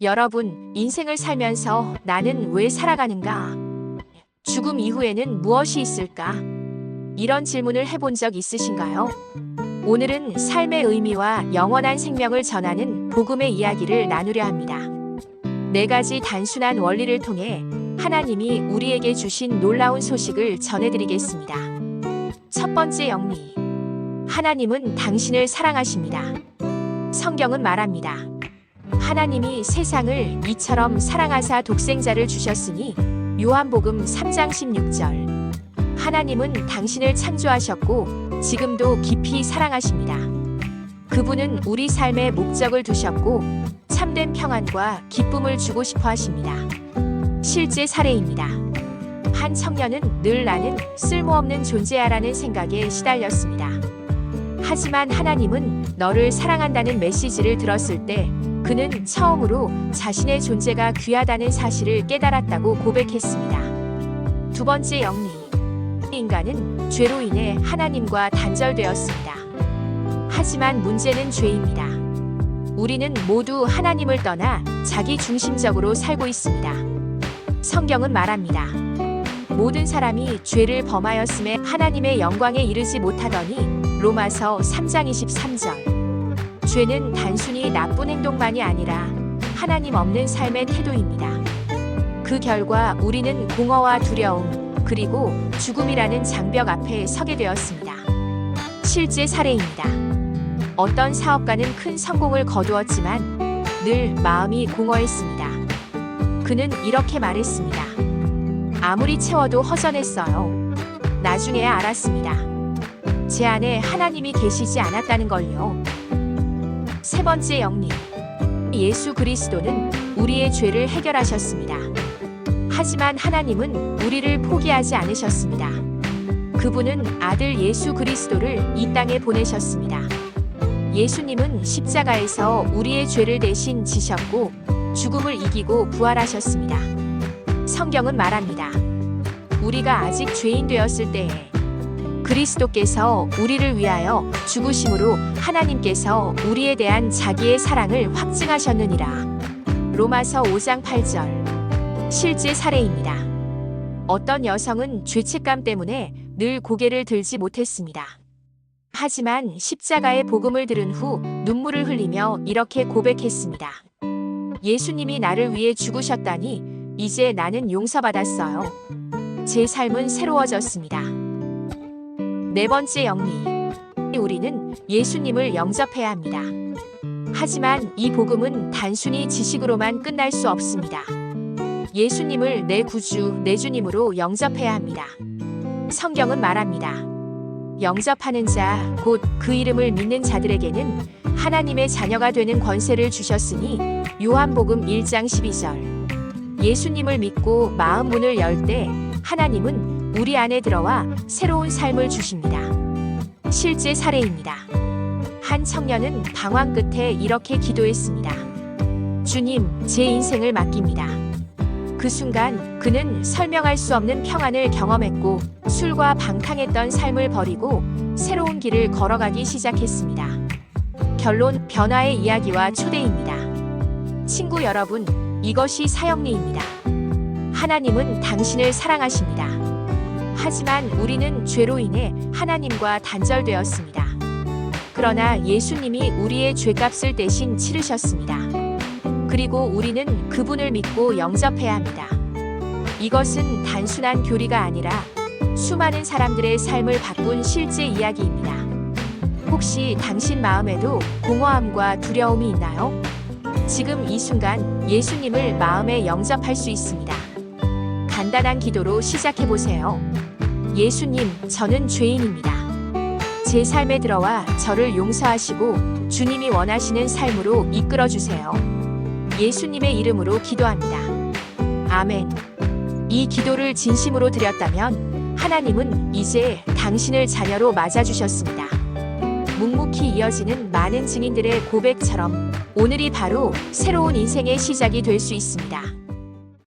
여러분, 인생을 살면서 나는 왜 살아가는가? 죽음 이후에는 무엇이 있을까? 이런 질문을 해본 적 있으신가요? 오늘은 삶의 의미와 영원한 생명을 전하는 복음의 이야기를 나누려 합니다. 4가지 단순한 원리를 통해 하나님이 우리에게 주신 놀라운 소식을 전해드리겠습니다. 첫 번째 영리. 하나님은 당신을 사랑하십니다. 성경은 말합니다. 하나님이 세상을 이처럼 사랑하사 독생자를 주셨으니 요한복음 3장 16절. 하나님은 당신을 창조하셨고 지금도 깊이 사랑하십니다. 그분은 우리 삶에 목적을 두셨고 참된 평안과 기쁨을 주고 싶어 하십니다. 실제 사례입니다. 한 청년은 늘 나는 쓸모없는 존재야라는 생각에 시달렸습니다. 하지만 하나님은 너를 사랑한다는 메시지를 들었을 때 그는 처음으로 자신의 존재가 귀하다는 사실을 깨달았다고 고백했습니다. 두 번째 영리. 인간은 죄로 인해 하나님과 단절되었습니다. 하지만 문제는 죄입니다. 우리는 모두 하나님을 떠나 자기 중심적으로 살고 있습니다. 성경은 말합니다. 모든 사람이 죄를 범하였음에 하나님의 영광에 이르지 못하더니 로마서 3장 23절. 죄는 단순히 나쁜 행동만이 아니라 하나님 없는 삶의 태도입니다. 그 결과 우리는 공허와 두려움, 그리고 죽음이라는 장벽 앞에 서게 되었습니다. 실제 사례입니다. 어떤 사업가는 큰 성공을 거두었지만 늘 마음이 공허했습니다. 그는 이렇게 말했습니다. 아무리 채워도 허전했어요. 나중에야 알았습니다. 제 안에 하나님이 계시지 않았다는 걸요. 세 번째 영리. 예수 그리스도는 우리의 죄를 해결하셨습니다. 하지만 하나님은 우리를 포기하지 않으셨습니다. 그분은 아들 예수 그리스도를 이 땅에 보내셨습니다. 예수님은 십자가에서 우리의 죄를 대신 지셨고 죽음을 이기고 부활하셨습니다. 성경은 말합니다. 우리가 아직 죄인 되었을 때에 그리스도께서 우리를 위하여 죽으심으로 하나님께서 우리에 대한 자기의 사랑을 확증하셨느니라. 로마서 5장 8절. 실제 사례입니다. 어떤 여성은 죄책감 때문에 늘 고개를 들지 못했습니다. 하지만 십자가의 복음을 들은 후 눈물을 흘리며 이렇게 고백했습니다. 예수님이 나를 위해 죽으셨다니 이제 나는 용서받았어요. 제 삶은 새로워졌습니다. 네 번째 영리. 우리는 예수님을 영접해야 합니다. 하지만 이 복음은 단순히 지식으로만 끝날 수 없습니다. 예수님을 내 구주, 내 주님으로 영접해야 합니다. 성경은 말합니다. 영접하는 자, 곧 그 이름을 믿는 자들에게는 하나님의 자녀가 되는 권세를 주셨으니 요한복음 1장 12절. 예수님을 믿고 마음 문을 열 때 하나님은 우리 안에 들어와 새로운 삶을 주십니다. 실제 사례입니다. 한 청년은 방황 끝에 이렇게 기도했습니다. 주님, 제 인생을 맡깁니다. 그 순간 그는 설명할 수 없는 평안을 경험했고 술과 방탕했던 삶을 버리고 새로운 길을 걸어가기 시작했습니다. 결론, 변화의 이야기와 초대입니다. 친구 여러분, 이것이 사형리입니다. 하나님은 당신을 사랑하십니다. 하지만 우리는 죄로 인해 하나님과 단절되었습니다. 그러나 예수님이 우리의 죄값을 대신 치르셨습니다. 그리고 우리는 그분을 믿고 영접해야 합니다. 이것은 단순한 교리가 아니라 수많은 사람들의 삶을 바꾼 실제 이야기입니다. 혹시 당신 마음에도 공허함과 두려움이 있나요? 지금 이 순간 예수님을 마음에 영접할 수 있습니다. 간단한 기도로 시작해 보세요. 예수님, 저는 죄인입니다. 제 삶에 들어와 저를 용서하시고 주님이 원하시는 삶으로 이끌어 주세요. 예수님의 이름으로 기도합니다. 아멘. 이 기도를 진심으로 드렸다면 하나님은 이제 당신을 자녀로 맞아주셨습니다. 묵묵히 이어지는 많은 증인들의 고백처럼 오늘이 바로 새로운 인생의 시작이 될 수 있습니다.